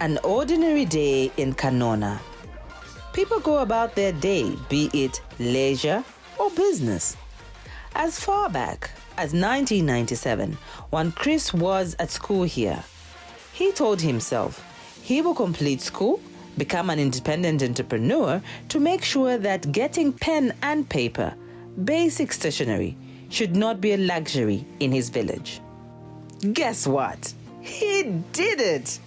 An ordinary day in Kanona. People go about their day, be it leisure or business. As far back as 1997, when Chris was at school here, he told himself he will complete school, become an independent entrepreneur to make sure that getting pen and paper, basic stationery, should not be a luxury in his village. Guess what? He did it!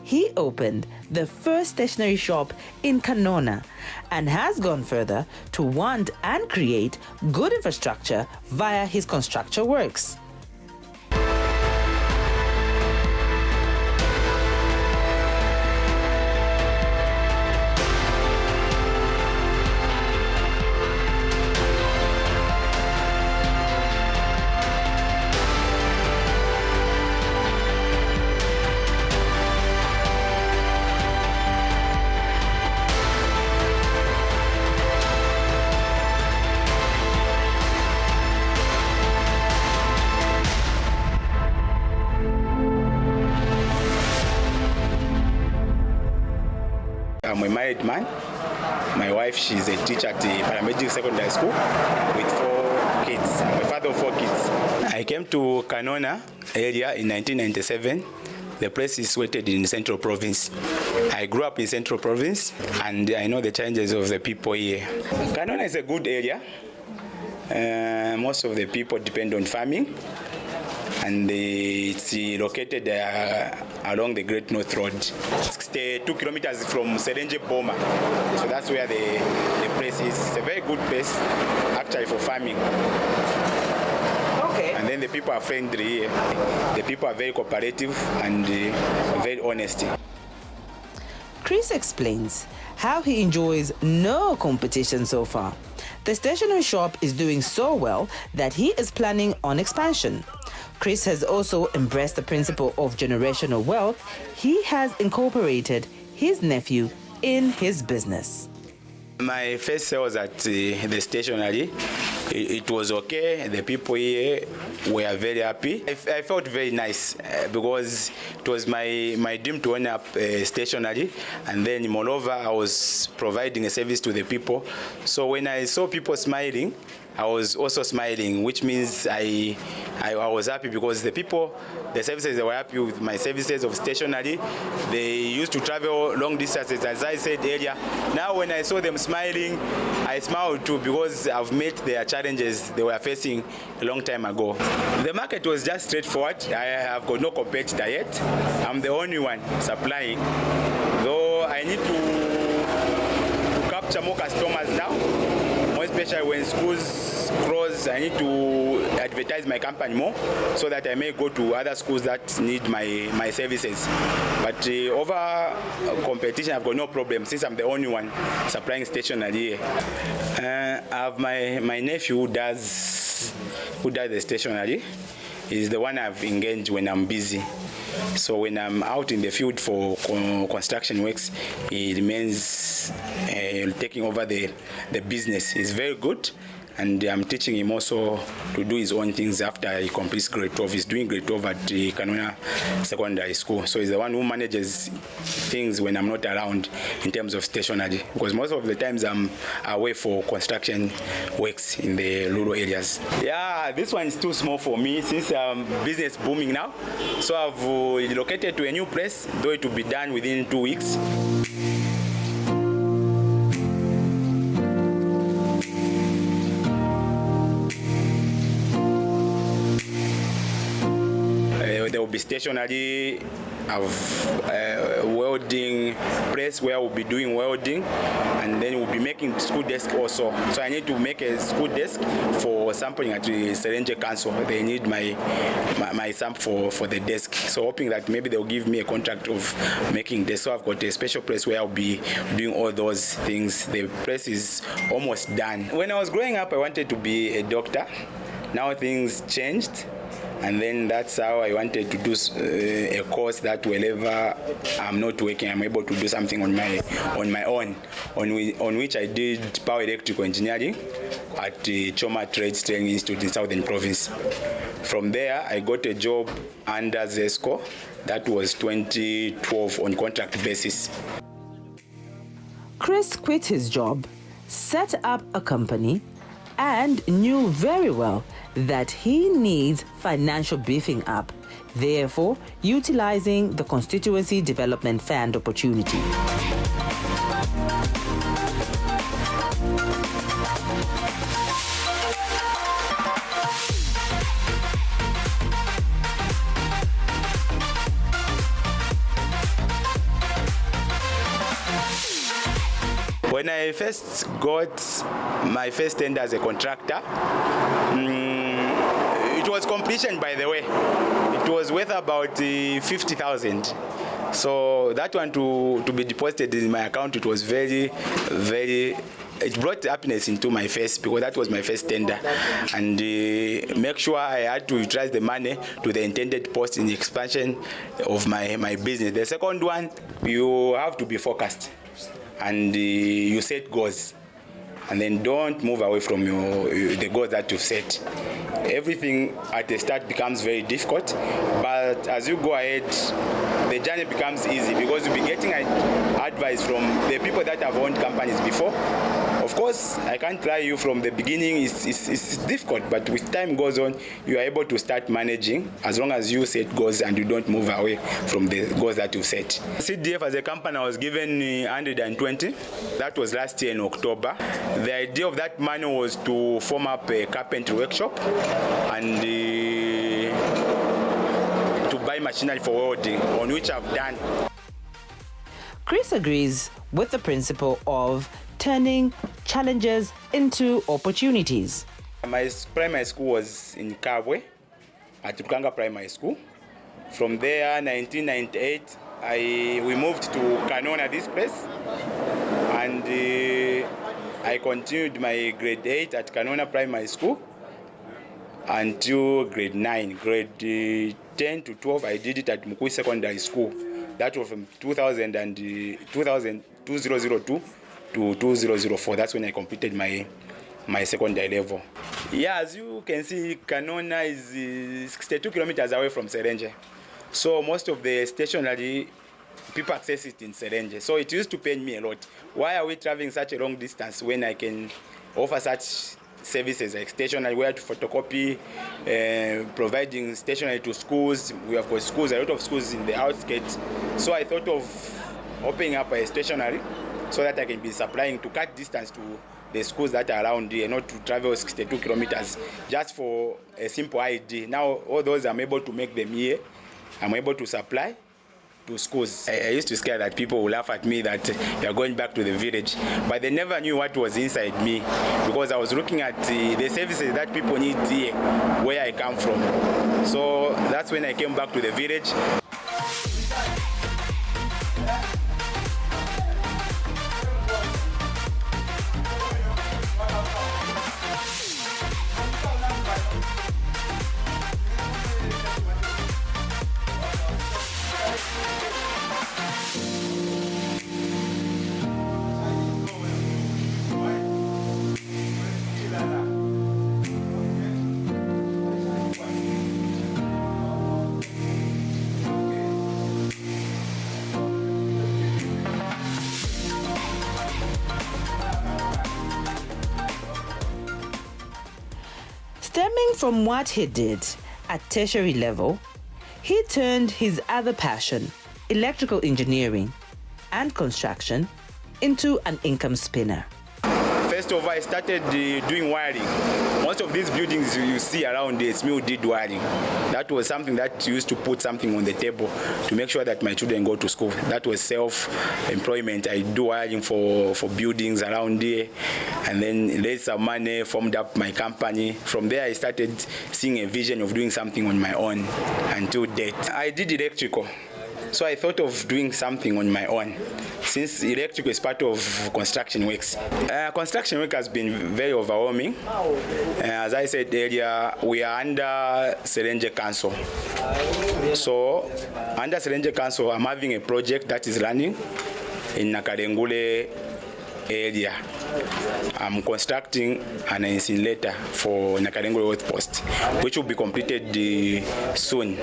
He opened the first stationery shop in Kanona and has gone further to want and create good infrastructure via his construction works. I'm a married man. My wife, she's a teacher at the paramedic secondary school with 4 kids. I'm a father of 4 kids. I came to Kanona area in 1997. The place is situated in Central Province. I grew up in Central Province and I know the challenges of the people here. Kanona is a good area. Most of the people depend on farming. And it's located along the Great North Road. 62 kilometers from Serenje Boma. So that's where the place is. It's a very good place, actually, for farming. Okay. And then the people are friendly here. The people are very cooperative and very honest. Chris explains how he enjoys no competition so far. The stationery shop is doing so well that he is planning on expansion. Chris has also embraced the principle of generational wealth. He has incorporated his nephew in his business. My first sales at the stationery, it was okay. The people here were very happy. I felt very nice because it was my dream to own up stationery, and then moreover I was providing a service to the people. So when I saw people smiling, I was also smiling, which means I was happy because the people, the services, they were happy with my services of stationery. They used to travel long distances, as I said earlier. Now when I saw them smiling, I smiled too because I've met their challenges they were facing a long time ago. The market was just straightforward. I have got no competitor yet. I'm the only one supplying, though I need to capture more customers now. Especially when schools close, I need to advertise my company more so that I may go to other schools that need my services. But over competition, I've got no problem since I'm the only one supplying stationery here. I have my nephew who does the stationery. He's the one I've engaged when I'm busy. So when I'm out in the field for construction works, he remains taking over the business. He's very good, and I'm teaching him also to do his own things after he completes grade 12. He's doing grade 12 at the Kanona Secondary School. So he's the one who manages things when I'm not around in terms of stationery, because most of the times I'm away for construction works in the rural areas. Yeah, this one is too small for me since business booming now. So I've relocated to a new place, though it will be done within 2 weeks. There will be stationery, welding place where we'll be doing welding, and then we'll be making school desk also. So I need to make a school desk for sampling at the Serenje Council. They need my sample for the desk. So hoping that maybe they'll give me a contract of making this. So I've got a special place where I'll be doing all those things. The place is almost done. When I was growing up, I wanted to be a doctor. Now things changed. And then that's how I wanted to do a course that whenever I'm not working, I'm able to do something on my own, on which I did power electrical engineering at the Choma Trades Training Institute in Southern Province. From there, I got a job under ZESCO That was 2012 on contract basis. Chris quit his job, set up a company, and knew very well that he needs financial beefing up, therefore utilizing the Constituency Development Fund opportunity. When I first got my first tender as a contractor, it was completion, by the way. It was worth about 50,000. So that one to be deposited in my account, it was very, it brought happiness into my face because that was my first tender. And make sure I had to utilize the money to the intended post in the expansion of my business. The second one, you have to be focused. And you set goals, and then don't move away from the goals that you've set. Everything at the start becomes very difficult, but as you go ahead, the journey becomes easy because you'll be getting advice from the people that have owned companies before. Of course, I can't tell you from the beginning, it's difficult, but with time goes on, you are able to start managing as long as you set goals and you don't move away from the goals that you set. CDF as a company, I was given 120. That was last year in October. The idea of that money was to form up a carpentry workshop and to buy machinery for welding, on which I've done. Chris agrees with the principle of turning challenges into opportunities. My primary school was in Kabwe at Rukanga Primary School. From there, 1998, we moved to Kanona, this place, and I continued my grade 8 at Kanona Primary School until grade 9. Grade 10 to 12, I did it at Mukui Secondary School. That was from 2002 to 2004. That's when I completed my secondary level. Yeah, as you can see, Kanona is 62 kilometers away from Serenje. So most of the stationery, people access it in Serenje. So it used to pain me a lot. Why are we traveling such a long distance when I can offer such services like stationery, where to photocopy, providing stationery to schools? We have got schools, a lot of schools in the outskirts. So I thought of opening up a stationery so that I can be supplying to cut distance to the schools that are around here, not to travel 62 kilometers just for a simple ID. Now all those I'm able to make them here. I'm able to supply to schools. I used to scare that people will laugh at me that you're going back to the village, but they never knew what was inside me because I was looking at the services that people need here where I come from. So that's when I came back to the village. Stemming from what he did at tertiary level, he turned his other passion, electrical engineering and construction, into an income spinner. First of all, I started doing wiring. Most of these buildings you see around it's me who did wiring. That was something that used to put something on the table to make sure that my children go to school. That was self-employment. I do wiring for buildings around here, and then raised some money, formed up my company. From there, I started seeing a vision of doing something on my own until date. I did electrical. So I thought of doing something on my own, since electrical is part of construction works. Construction work has been very overwhelming. As I said earlier, we are under Serenje Council. So under Serenje Council, I'm having a project that is running in Nakarengule area. I'm constructing an incinerator for Nakarengo Road Post, which will be completed soon.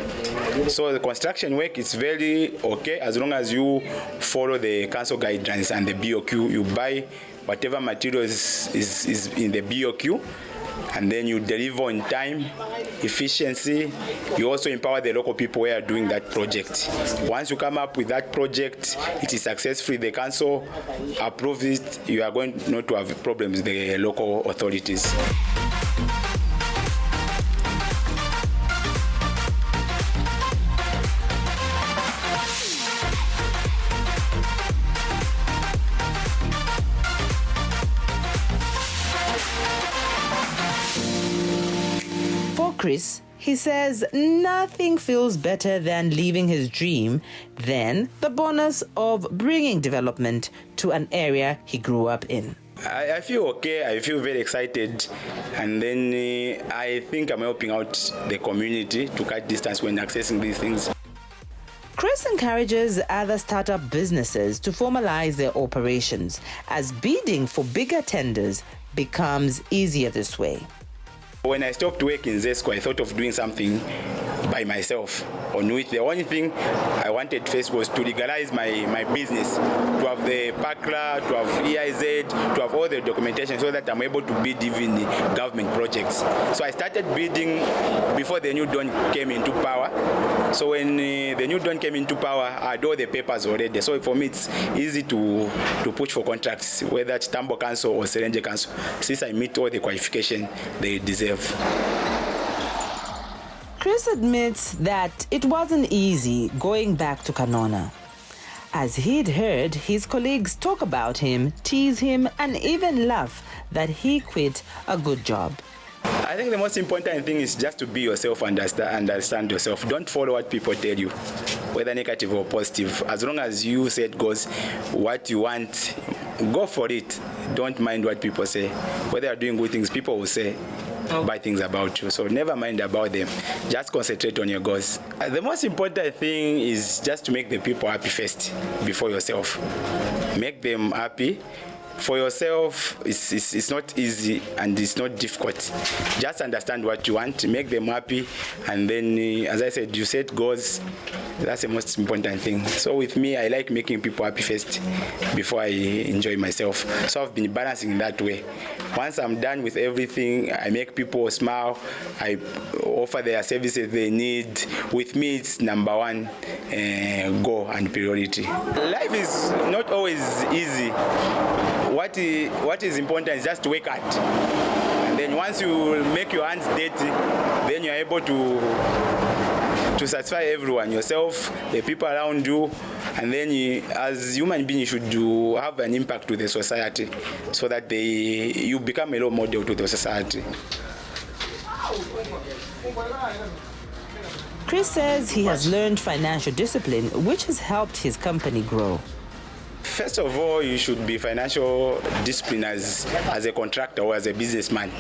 So the construction work is very okay as long as you follow the council guidelines and the BOQ. You buy whatever materials is in the BOQ, and then you deliver on time, efficiency. You also empower the local people who are doing that project. Once you come up with that project, it is successful, the council approves it, you are going not to have problems with the local authorities. Chris, he says nothing feels better than leaving his dream than the bonus of bringing development to an area he grew up in. I feel okay, I feel very excited, and then I think I'm helping out the community to cut distance when accessing these things. Chris encourages other startup businesses to formalize their operations as bidding for bigger tenders becomes easier this way. When I stopped working in Zesco, I thought of doing something by myself on which the only thing I wanted first was to legalize my business, to have the PACRA, to have EIZ, to have all the documentation so that I'm able to bid even government projects. So I started bidding before the new dawn came into power. So when the new dawn came into power, I had all the papers already. So for me, it's easy to push for contracts, whether it's Tambo Council or Serenge Council, since I meet all the qualifications they deserve. Chris admits that it wasn't easy going back to Kanona, as he'd heard his colleagues talk about him, tease him, and even laugh that he quit a good job. I think the most important thing is just to be yourself, understand yourself. Don't follow what people tell you, whether negative or positive. As long as you set goals, what you want, go for it. Don't mind what people say. Whether you're doing good things, people will say bad things about you. So never mind about them. Just concentrate on your goals. The most important thing is just to make the people happy first, before yourself. Make them happy. For yourself, it's not easy and it's not difficult. Just understand what you want, make them happy, and then, as I said, you set goals. That's the most important thing. So with me, I like making people happy first before I enjoy myself. So I've been balancing in that way. Once I'm done with everything, I make people smile. I offer their services they need. With me, it's number one goal and priority. Life is not always easy. What is important is just to work hard. And then once you make your hands dirty, then you're able to satisfy everyone, yourself, the people around you, and then as human beings, you should have an impact to the society so that you become a role model to the society. Chris says he has learned financial discipline, which has helped his company grow. First of all, you should be financial disciplined as a contractor or as a businessman.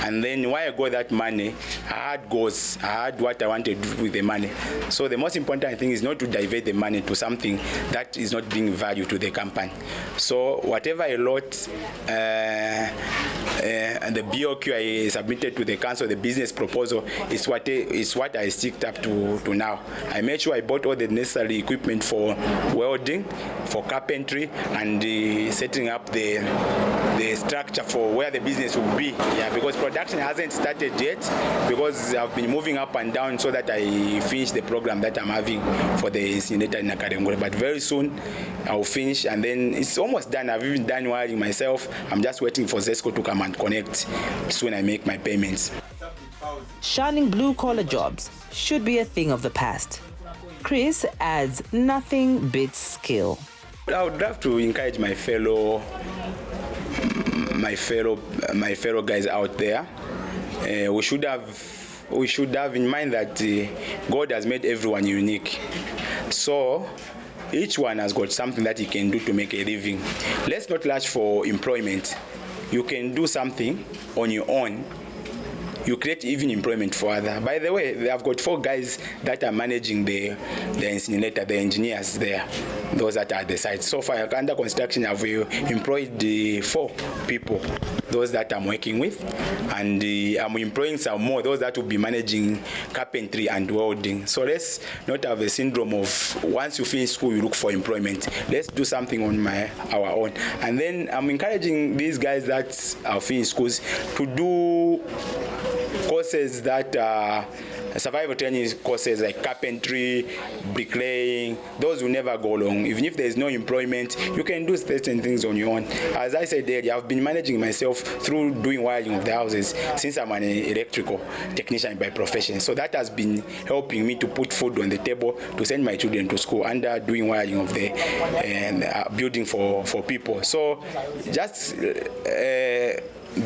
And then when I got that money, I had goals. I had what I wanted to do with the money. So the most important thing is not to divert the money to something that is not being valued to the company. So whatever I wrote, and the BOQ I submitted to the council, the business proposal, is what I sticked up to now. I made sure I bought all the necessary equipment for welding, for carpentry, and setting up the structure for where the business will be. Yeah, because production hasn't started yet, because I've been moving up and down so that I finish the program that I'm having for the incinerator in Nakarengo. But very soon I'll finish, and then it's almost done. I've even done wiring myself. I'm just waiting for Zesco to come and connect soon I make my payments. Shunning blue-collar jobs should be a thing of the past. Chris adds nothing beats skill. I would love to encourage my fellow guys out there. We should have in mind that God has made everyone unique. So each one has got something that he can do to make a living. Let's not rush for employment. You can do something on your own you create even employment for other. By the way, I've got 4 guys that are managing the incinerator, the engineers there, those that are at the site. So far, under construction, I've employed 4 people, those that I'm working with, and I'm employing some more, those that will be managing carpentry and welding. So let's not have a syndrome of once you finish school, you look for employment. Let's do something on our own. And then I'm encouraging these guys that are finished schools to do courses that survival training courses like carpentry, bricklaying. Those will never go long. Even if there's no employment, you can do certain things on your own. As I said earlier, I've been managing myself through doing wiring of the houses since I'm an electrical technician by profession. So that has been helping me to put food on the table, to send my children to school under doing wiring of the building for people. So just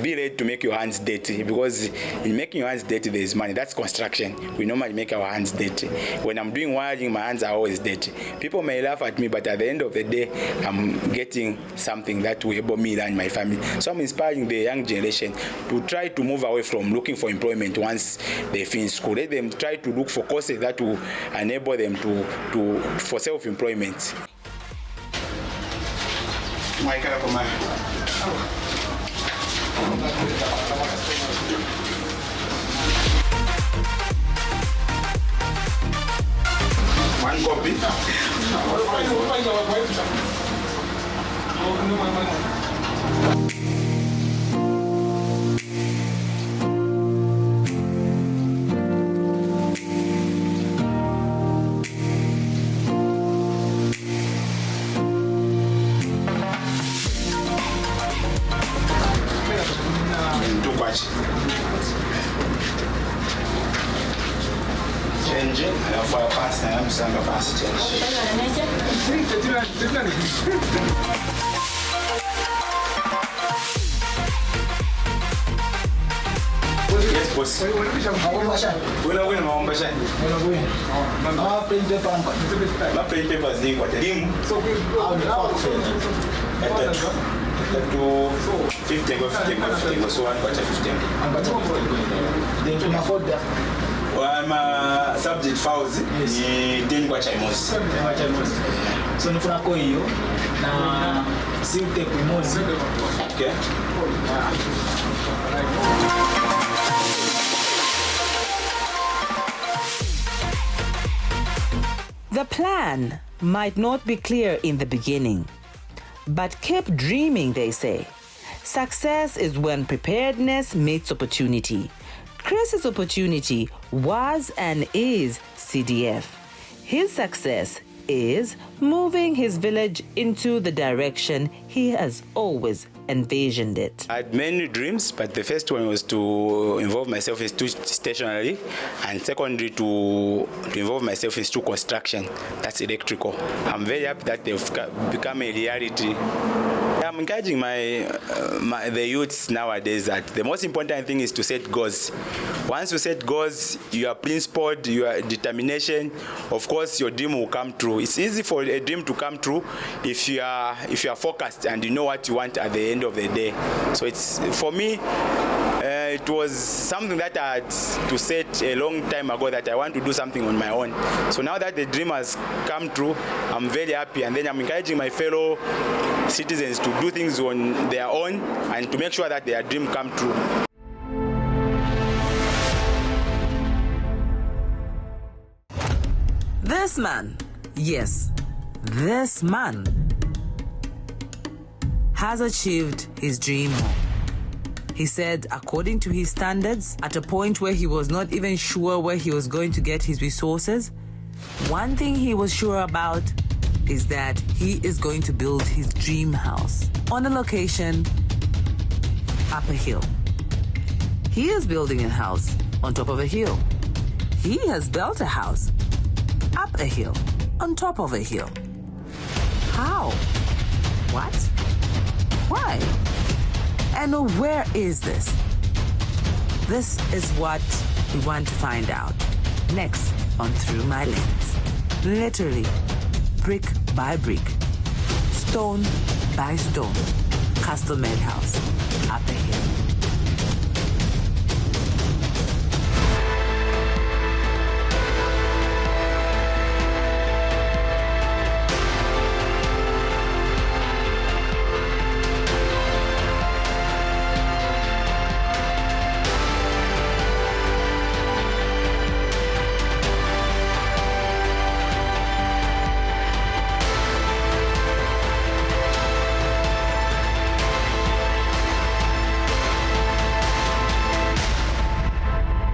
be ready to make your hands dirty, because in making your hands dirty there is money. That's construction. We normally make our hands dirty. When I'm doing wiring, my hands are always dirty. People may laugh at me, but at the end of the day, I'm getting something that will enable me and my family. So I'm inspiring the young generation to try to move away from looking for employment once they finish school. Let them try to look for courses that will enable them for self-employment. One copy. Changing, for a past time, some of us change. Yes, boss. When I win my own passion, my plain paper is doing what I do. So, to 15, so 1 Then can afford that. I'm a subject files. Yes. Then what I must. So no kuna hiyo na si utape mozi. Okay. The plan might not be clear in the beginning, but keep dreaming, they say. Success is when preparedness meets opportunity. Chris's opportunity was and is CDF. His success is moving his village into the direction he has always envisioned it. I had many dreams, but the first one was to involve myself in stationery, and secondly to involve myself in construction. That's electrical. I'm very happy that they've become a reality. I'm encouraging the youths nowadays that the most important thing is to set goals. Once you set goals, you are principled, you are determination, of course your dream will come true. It's easy for a dream to come true if you are focused and you know what you want at the end of the day. So it's, for me, it was something that I had to set a long time ago, that I want to do something on my own. So now that the dream has come true, I'm very happy, and then I'm encouraging my fellow citizens to do things on their own and to make sure that their dream come true. This man, yes, this man has achieved his dream home. He said, according to his standards, at a point where he was not even sure where he was going to get his resources, one thing he was sure about is that he is going to build his dream house on a location up a hill. He is building a house on top of a hill. He has built a house up a hill on top of a hill. How? What? Why? And where is this? This is what we want to find out next on Through My Lens. Literally, brick by brick, stone by stone, custom-made house up a hill.